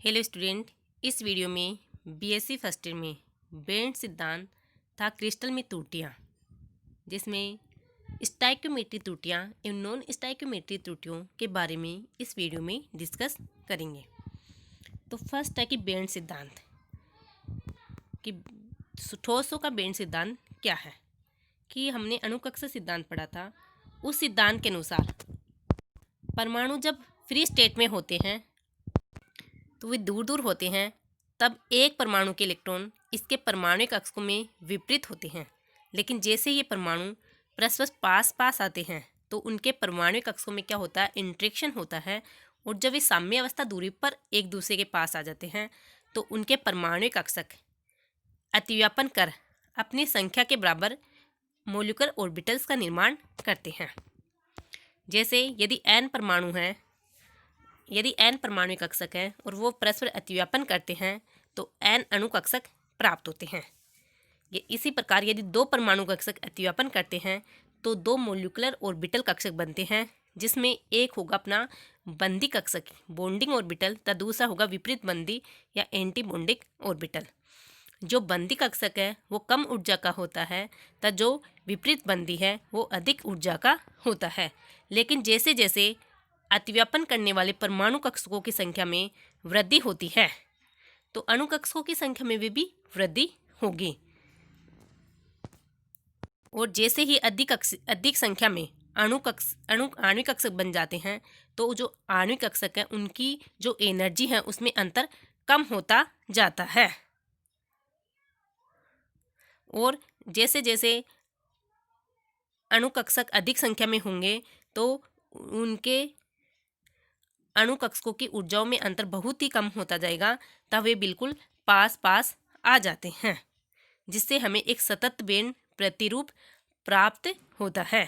Hello student, इस video में BSc first year में बेंड सिद्धांत था क्रिस्टल में त्रुटियाँ, जिसमें स्टाइक्योमेट्री त्रुटियाँ एवं नॉन स्टाइक्योमेट्री त्रुटियों के बारे में इस वीडियो में डिस्कस करेंगे। तो फर्स्ट है कि बेंड सिद्धांत कि ठोसों का बेंड सिद्धांत क्या है। कि हमने अणुकक्षा सिद्धांत पढ़ा था। उस सिद्धांत के अनुसार परमाणु जब फ्री स्टेट में होते हैं तो वे दूर दूर होते हैं, तब एक परमाणु के इलेक्ट्रॉन इसके परमाणु कक्षों में विपरीत होते हैं। लेकिन जैसे ये परमाणु परस्पर पास पास आते हैं तो उनके परमाणु कक्षों में क्या होता है, इंटरेक्शन होता है। और जब वे साम्य अवस्था दूरी पर एक दूसरे के पास आ जाते हैं तो उनके परमाणु कक्षक अतिव्यापन कर अपनी संख्या के बराबर मोलिकुलर ऑर्बिटल्स का निर्माण करते हैं। जैसे यदि n परमाणु कक्षक हैं और वो परस्पर अतिव्यापन करते हैं तो n अणु कक्षक प्राप्त होते हैं। ये इसी प्रकार यदि दो परमाणु कक्षक अतिव्यापन करते हैं तो दो मोलिकुलर ऑर्बिटल कक्षक बनते हैं, जिसमें एक होगा अपना बंदी कक्षक बॉन्डिंग ऑर्बिटल तथा दूसरा होगा विपरीत बंदी या एंटी बॉन्डिंग ऑर्बिटल। जो बंदी कक्षक है वो कम ऊर्जा का होता है तथा जो विपरीत बंदी है वो अधिक ऊर्जा का होता है। लेकिन जैसे जैसे अतिव्यापन करने वाले परमाणु कक्षकों की संख्या में वृद्धि होती है तो अणु कक्षकों की संख्या में भी वृद्धि होगी। और जैसे ही अधिक संख्या में आणविक कक्षक बन जाते हैं तो जो आणविक कक्षक हैं उनकी जो एनर्जी है उसमें अंतर कम होता जाता है। और जैसे जैसे अणु कक्षक अधिक संख्या में होंगे तो उनके अणु कक्षकों की ऊर्जाओं में अंतर बहुत ही कम होता जाएगा, तब वे बिल्कुल पास पास आ जाते हैं, जिससे हमें एक सतत बेंड प्रतिरूप प्राप्त होता है।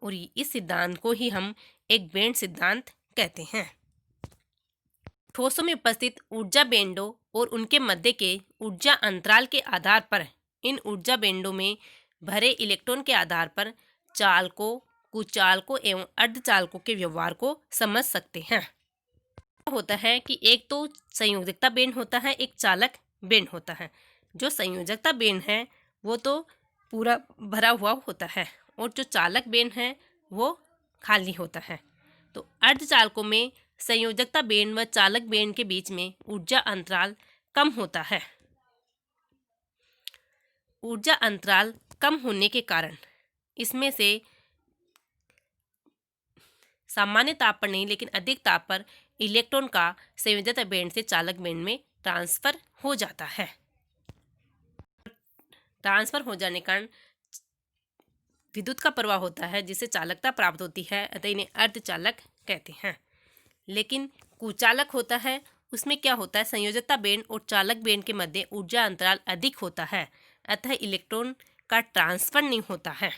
और इस सिद्धांत को ही हम एक बेंड सिद्धांत कहते हैं। ठोसों में उपस्थित ऊर्जा बेंडों और उनके मध्य के ऊर्जा अंतराल के आधार पर इन ऊर्जा बेंडों में भरे इलेक्ट्रॉन के आधार पर चालकों, कुचालकों एवं अर्धचालकों के व्यवहार को समझ सकते हैं। होता है कि एक तो संयोजकता बेंड होता है, एक चालक बेंड होता है। जो संयोजकता बेंड है वो तो पूरा भरा हुआ होता है और जो चालक बेंड है वो खाली होता है। तो अर्धचालकों में संयोजकता बेंड व चालक बेंड के बीच में ऊर्जा अंतराल कम होता है। ऊर्जा अंतराल कम होने के कारण इसमें से सामान्य ताप पर नहीं लेकिन अधिक ताप पर इलेक्ट्रॉन का संयोजकता बेंड से चालक बेंड में ट्रांसफर हो जाता है। ट्रांसफर हो जाने के कारण विद्युत का प्रवाह होता है जिससे चालकता प्राप्त होती है, अतः इन्हें अर्धचालक कहते हैं। लेकिन कुचालक होता है, उसमें क्या होता है, संयोजकता बेंड और चालक बेंड के मध्य ऊर्जा अंतराल अधिक होता है, अतः इलेक्ट्रॉन का ट्रांसफर नहीं होता है।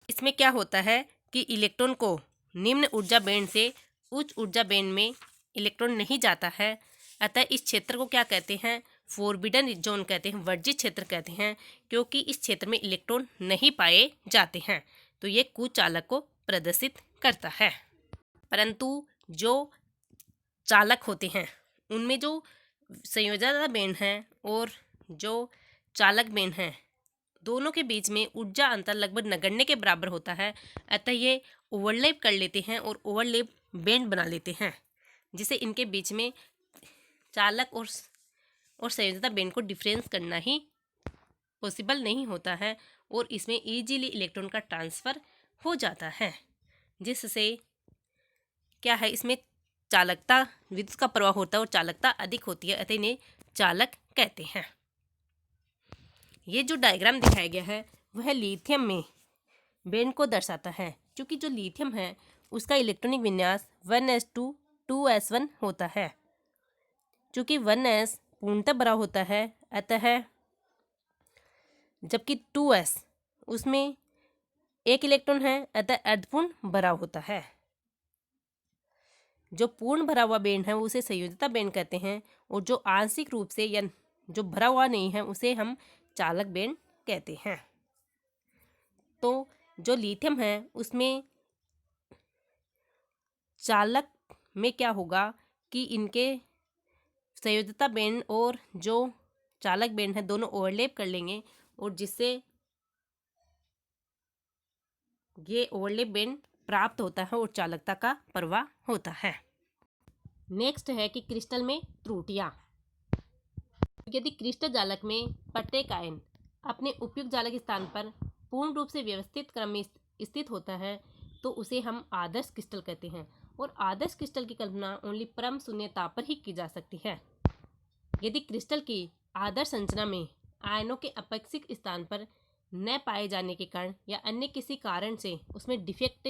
इसमें क्या होता है कि इलेक्ट्रॉन को निम्न ऊर्जा बेंड से उच्च ऊर्जा बेंड में इलेक्ट्रॉन नहीं जाता है, अतः इस क्षेत्र को क्या कहते हैं, फॉरबिडन जोन कहते हैं, वर्जित क्षेत्र कहते हैं, क्योंकि इस क्षेत्र में इलेक्ट्रॉन नहीं पाए जाते हैं। तो ये कुचालक को प्रदर्शित करता है। परंतु जो चालक होते हैं उनमें जो संयोजकता बेंड है और जो चालक बेंड है दोनों के बीच में ऊर्जा अंतर लगभग नगण्य के बराबर होता है, अतः ये ओवरलैप कर लेते हैं और ओवरलैप बेंड बना लेते हैं, जिसे इनके बीच में चालक और संयोजकता बेंड को डिफरेंस करना ही पॉसिबल नहीं होता है और इसमें इजीली इलेक्ट्रॉन का ट्रांसफ़र हो जाता है, जिससे क्या है, इसमें चालकता विद्युत का प्रवाह होता है और चालकता अधिक होती है, अतः इन्हें चालक कहते हैं। ये जो डायग्राम दिखाया गया है वह लिथियम में बेंड को दर्शाता है। क्योंकि जो लिथियम है उसका इलेक्ट्रॉनिक विन्यास 1s2 2s1 होता है। चूँकि 1s पूर्णतः भरा होता है, अतः जबकि 2s उसमें एक इलेक्ट्रॉन है, अतः अर्धपूर्ण भरा होता है। जो पूर्ण भरा हुआ बेंड है वो उसे संयोजकता बेंड कहते हैं और जो आंशिक रूप से या जो भरा हुआ नहीं है उसे हम चालक बेंड कहते हैं। तो जो लिथियम है उसमें चालक में क्या होगा कि इनके संयोजकता बैंड और जो चालक बैंड है दोनों ओवरलैप कर लेंगे और जिससे ये ओवरलैप बैंड प्राप्त होता है और चालकता का प्रवाह होता है। नेक्स्ट है कि क्रिस्टल में त्रुटियां। यदि क्रिस्टल जालक में प्रत्येक आयन अपने उपयुक्त जालक स्थान पर पूर्ण रूप से व्यवस्थित क्रम में स्थित होता है तो उसे हम आदर्श क्रिस्टल कहते हैं और आदर्श क्रिस्टल की कल्पना ओनली परम शून्य ताप पर ही की जा सकती है। यदि क्रिस्टल की आदर्श संरचना में आयनों के अपेक्षित स्थान पर न पाए जाने के कारण या अन्य किसी कारण से उसमें डिफेक्ट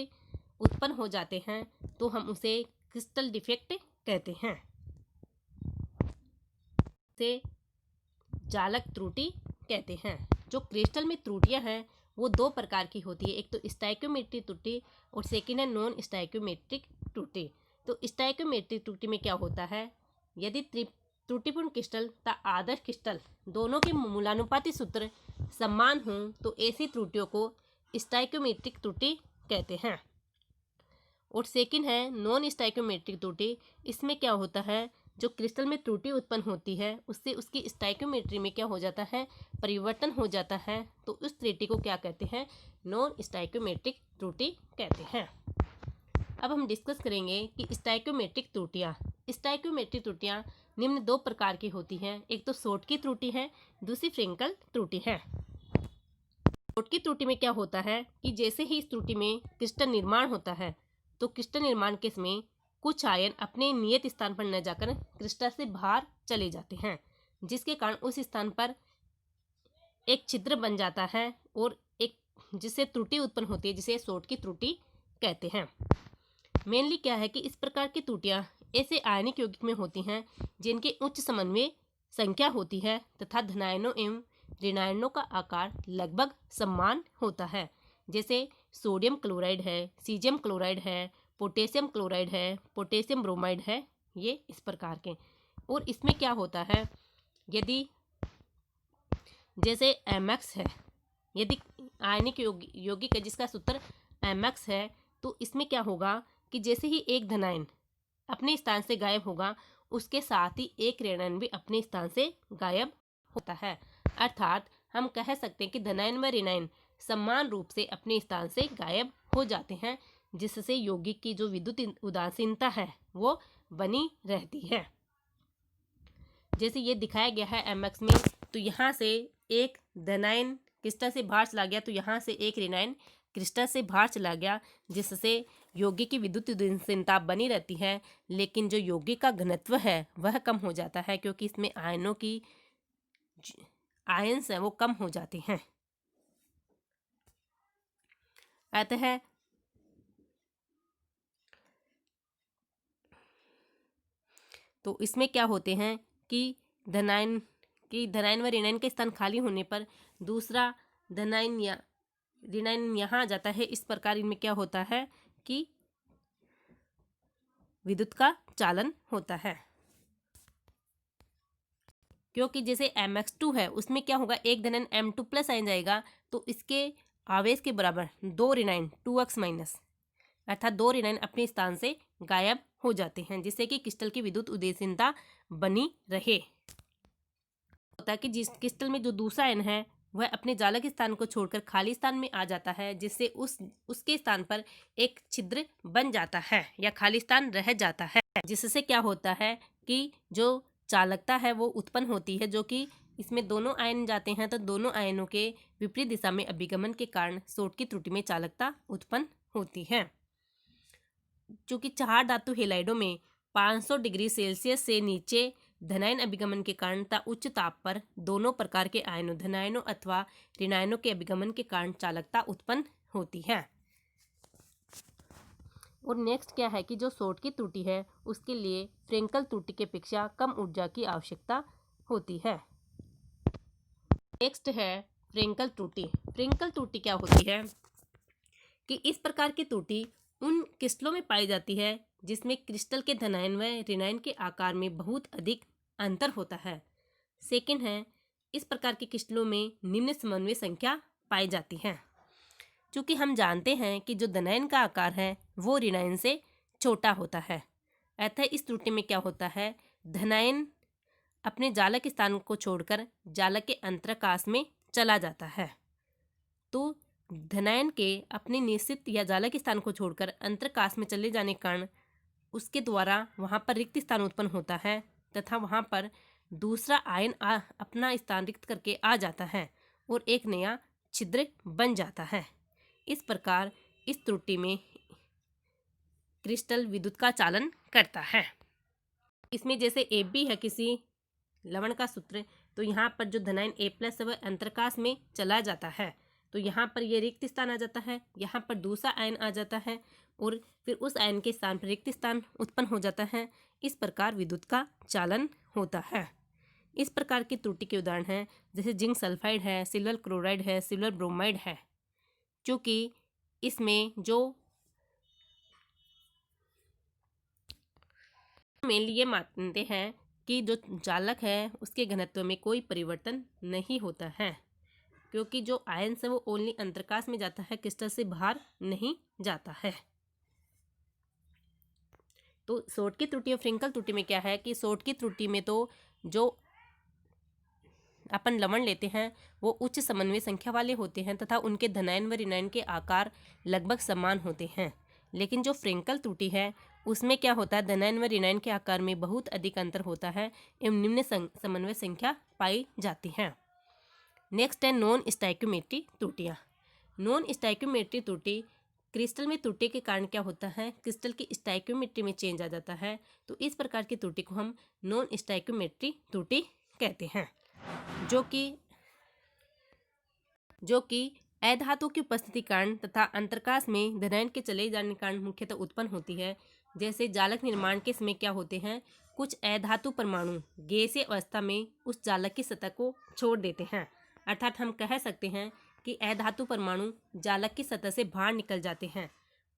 उत्पन्न हो जाते हैं तो हम उसे क्रिस्टल डिफेक्ट कहते हैं। से जालक त्रुटि कहते हैं। जो क्रिस्टल में त्रुटियां हैं वो दो प्रकार की होती है, एक तो स्टोइकियोमेट्रिक त्रुटि और सेकेंड है नॉन स्टोइकियोमेट्रिक त्रुटि। तो स्टोइकियोमेट्रिक त्रुटि में क्या होता है, यदि त्रुटिपूर्ण क्रिस्टल तथा आदर्श क्रिस्टल दोनों के मूलानुपाती सूत्र समान हों तो ऐसी त्रुटियों को स्टोइकियोमेट्रिक त्रुटि कहते हैं। और सेकेंड है नॉन स्टोइकियोमेट्रिक त्रुटि। इसमें क्या होता है, जो क्रिस्टल में त्रुटि उत्पन्न होती है उससे उसकी स्टोइकियोमेट्री में क्या हो जाता है, परिवर्तन हो जाता है, तो उस त्रुटि को क्या कहते हैं, नॉन स्टोइकियोमेट्रिक त्रुटि कहते हैं। अब हम डिस्कस करेंगे कि स्टोइकियोमेट्रिक त्रुटियां। स्टोइकियोमेट्रिक त्रुटियां निम्न दो प्रकार की होती हैं, एक तो शॉर्ट की त्रुटि है, दूसरी फ्रेंकल त्रुटि है। शॉर्ट की त्रुटि में क्या होता है कि जैसे ही इस त्रुटि में क्रिस्टल निर्माण होता है तो क्रिस्टल निर्माण के समय कुछ आयन अपने नियत स्थान पर न जाकर क्रिस्टल से बाहर चले जाते हैं, जिसके कारण उस स्थान पर एक छिद्र बन जाता है और एक जिससे त्रुटि उत्पन्न होती है, जिसे शॉर्ट की त्रुटि कहते हैं। मेनली क्या है कि इस प्रकार की त्रुटियां ऐसे आयनिक यौगिक में होती हैं जिनके उच्च समन्वय संख्या होती है तथा धनायनों एवं ऋणायनों का आकार लगभग समान होता है, जैसे सोडियम क्लोराइड है, सीजियम क्लोराइड है, पोटेशियम क्लोराइड है, पोटेशियम ब्रोमाइड है, ये इस प्रकार के। और इसमें क्या होता है, यदि जैसे MX है, यदि आयनिक यौगिक है जिसका सूत्र MX है, तो इसमें क्या होगा कि जैसे ही एक धनायन अपने स्थान से गायब होगा उसके साथ ही एक ऋणायन भी अपने स्थान से गायब होता है। अर्थात हम कह सकते हैं कि धनायन व ऋणायन समान रूप से अपने स्थान से गायब हो जाते हैं, जिससे यौगिक की जो विद्युत उदासीनता है वो बनी रहती है। जैसे ये दिखाया गया है MX में, तो यहाँ से एक धनायन क्रिस्टल से बाहर चला गया तो यहाँ से एक ऋणायन क्रिस्टल से बाहर चला गया, जिससे यौगिक की विद्युत उदासीनता बनी रहती है, लेकिन जो यौगिक का घनत्व है वह कम हो जाता है क्योंकि इसमें आयनों की आयंस है वो कम हो जाते हैं। अतः तो इसमें क्या होते हैं कि धनायन व ऋणायन के स्थान खाली होने पर दूसरा धनायन या ऋणायन यहाँ आ जाता है। इस प्रकार इनमें क्या होता है कि विद्युत का चालन होता है, क्योंकि जैसे MX2 है उसमें क्या होगा, एक धनायन M2 प्लस आ जाएगा तो इसके आवेश के बराबर दो ऋणायन 2x माइनस अर्थात दो ऋणायन अपने स्थान से गायब हो जाते हैं, जिससे कि क्रिस्टल की विद्युत उदासीनता बनी रहे। होता है कि जिस क्रिस्टल में जो दूसरा आयन है वह अपने जालक स्थान को छोड़कर खाली स्थान में आ जाता है, जिससे उसके स्थान पर एक छिद्र बन जाता है या खाली स्थान रह जाता है, जिससे क्या होता है कि जो चालकता है वो उत्पन्न होती है, जो कि इसमें दोनों आयन जाते हैं तो दोनों आयनों के विपरीत दिशा में अभिगमन के कारण शॉर्ट की त्रुटि में चालकता उत्पन्न होती है। चूँकि चार धातु हेलाइडों में 500 डिग्री सेल्सियस से नीचे धनायन अभिगमन के कारण तथा उच्च ताप पर दोनों प्रकार के आयनों धनायनों अथवा ऋणायनों के अभिगमन के कारण चालकता उत्पन्न होती है। और नेक्स्ट क्या है कि जो शॉर्ट की त्रुटि है उसके लिए फ्रेंकल त्रुटि की अपेक्षा कम ऊर्जा की आवश्यकता होती है। नेक्स्ट है फ्रेंकल त्रुटि। फ्रेंकल त्रुटि क्या होती है कि इस प्रकार की त्रुटि उन क्रिस्टलों में पाई जाती है जिसमें क्रिस्टल के धनायन व ऋणायन के आकार में बहुत अधिक अंतर होता है। सेकेंड है, इस प्रकार के क्रिस्टलों में निम्न समन्वय संख्या पाई जाती है। चूँकि हम जानते हैं कि जो धनायन का आकार है वो ऋणायन से छोटा होता है, अतः इस त्रुटि में क्या होता है, धनायन अपने जालक स्थान को छोड़कर जालक के अंतराकाश में चला जाता है। तो धनायन के अपने निश्चित या जालक स्थान को छोड़कर अंतराकाश में चले जाने के कारण उसके द्वारा वहाँ पर रिक्त स्थान उत्पन्न होता है तथा वहाँ पर दूसरा आयन अपना स्थान रिक्त करके आ जाता है और एक नया छिद्र बन जाता है। इस प्रकार इस त्रुटि में क्रिस्टल विद्युत का चालन करता है। इसमें जैसे AB है किसी लवण का सूत्र, तो यहाँ पर जो धनायन A+ है वह अंतराकाश में चला जाता है, तो यहाँ पर ये रिक्त स्थान आ जाता है, यहाँ पर दूसरा आयन आ जाता है और फिर उस आयन के स्थान पर रिक्त स्थान उत्पन्न हो जाता है। इस प्रकार विद्युत का चालन होता है। इस प्रकार की त्रुटि के उदाहरण हैं जैसे जिंक सल्फाइड है, सिल्वर क्लोराइड है, सिल्वर ब्रोमाइड है, क्योंकि इसमें जो मेनली ये मानते हैं कि जो जालक है उसके घनत्व में कोई परिवर्तन नहीं होता है, क्योंकि जो आयन है वो ओनली अंतराकाश में जाता है, क्रिस्टल से बाहर नहीं जाता है। तो शॉर्ट की त्रुटि और फ्रिंकल त्रुटि में क्या है कि शॉर्ट की त्रुटि में तो जो अपन लवण लेते हैं वो उच्च समन्वय संख्या वाले होते हैं तथा उनके धनायन व ऋणायन के आकार लगभग समान होते हैं। लेकिन जो फ्रिंकल त्रुटि है उसमें क्या होता है, धनायन व ऋणायन के आकार में बहुत अधिक अंतर होता है एवं निम्न समन्वय संख्या पाई जाती है। नेक्स्ट है नॉन स्टोइकियोमेट्री त्रुटियाँ। नॉन स्टोइकियोमेट्री त्रुटि क्रिस्टल में त्रुटि के कारण क्या होता है, क्रिस्टल की स्टोइकियोमेट्री में चेंज आ जाता है, तो इस प्रकार की त्रुटि को हम नॉन स्टोइकियोमेट्री त्रुटि कहते हैं, जो कि अधातु की उपस्थिति कारण तथा अंतराकाश में धनायन के चले जाने के कारण मुख्यतः उत्पन्न होती है। जैसे जालक निर्माण के समय क्या होते हैं, कुछ अधातु परमाणु गैसीय अवस्था में उस जालक की सतह को छोड़ देते हैं, अर्थात हम कह सकते हैं कि अधातु परमाणु जालक की सतह से बाहर निकल जाते हैं,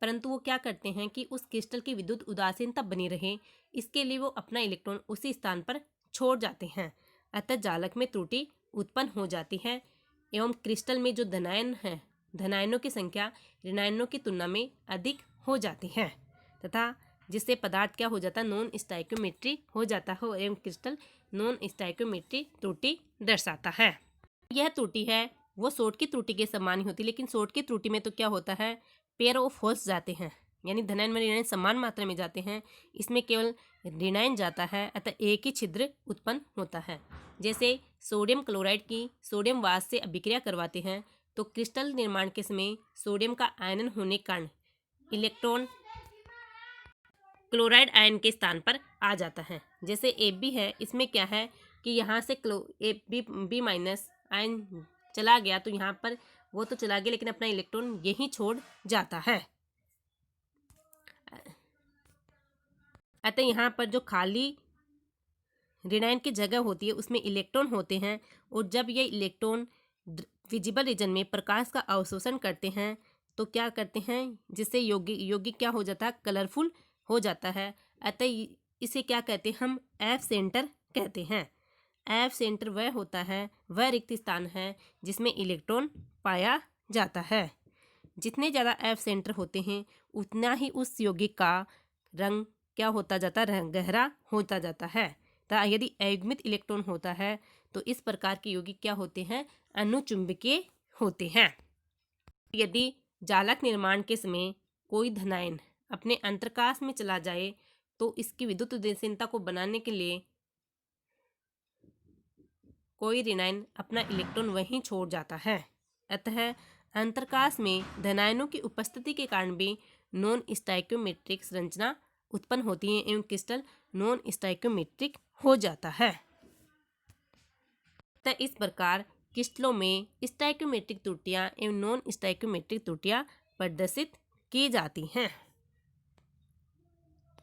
परंतु वो क्या करते हैं कि उस क्रिस्टल की विद्युत उदासीनता बनी रहे, इसके लिए वो अपना इलेक्ट्रॉन उसी स्थान पर छोड़ जाते हैं, अतः जालक में त्रुटि उत्पन्न हो जाती है एवं क्रिस्टल में जो धनायन है, धनायनों की संख्या ऋणायनों की तुलना में अधिक हो जाती है तथा जिससे पदार्थ क्या हो जाता है, नॉन स्टोइकियोमेट्री हो जाता है एवं क्रिस्टल नॉन स्टोइकियोमेट्री त्रुटि दर्शाता है। यह त्रुटि है वो शॉर्ट की त्रुटि के समान ही होती है, लेकिन शॉर्ट की त्रुटि में तो क्या होता है, पेयर ऑफ होल्स जाते हैं, यानी धनायन व ऋणायन समान मात्रा में जाते हैं, इसमें केवल ऋणायन जाता है, अतः एक ही छिद्र उत्पन्न होता है। जैसे सोडियम क्लोराइड की सोडियम वाष्प से अभिक्रिया करवाते हैं तो क्रिस्टल निर्माण के समय सोडियम का आयनन होने के कारण इलेक्ट्रॉन क्लोराइड आयन के स्थान पर आ जाता है। जैसे AB है, इसमें क्या है कि यहाँ से B- आयन चला गया, तो यहाँ पर वो तो चला गया लेकिन अपना इलेक्ट्रॉन यहीं छोड़ जाता है, अतः यहाँ पर जो खाली ऋणायन की जगह होती है उसमें इलेक्ट्रॉन होते हैं, और जब ये इलेक्ट्रॉन विजिबल रीजन में प्रकाश का अवशोषण करते हैं तो क्या करते हैं, जिससे यौगिक क्या हो जाता है, कलरफुल हो जाता है, अतः इसे क्या कहते हैं, हम एफ सेंटर कहते हैं। एफ सेंटर वह होता है, वह रिक्त स्थान है जिसमें इलेक्ट्रॉन पाया जाता है। जितने ज़्यादा एफ सेंटर होते हैं उतना ही उस यौगिक का रंग क्या होता जाता है, गहरा होता जाता है। तथा यदि अयुग्मित इलेक्ट्रॉन होता है तो इस प्रकार के यौगिक क्या होते हैं, अनुचुंबकीय होते हैं। यदि जालक निर्माण के समय कोई धनायन अपने अंतराकाश में चला जाए तो इसकी विद्युत उदासीनता को बनाने के लिए कोई ऋणायन अपना इलेक्ट्रॉन वहीं छोड़ जाता है, अतः अंतराकाश में धनायनों की उपस्थिति के कारण भी नॉन स्टोइकियोमेट्रिक संरचना उत्पन्न होती है एवं क्रिस्टल नॉन स्टोइकियोमेट्रिक हो जाता है। तो इस प्रकार क्रिस्टलों में स्टोइकियोमेट्रिक त्रुटियां एवं नॉन स्टोइकियोमेट्रिक त्रुटियां प्रदर्शित की जाती हैं।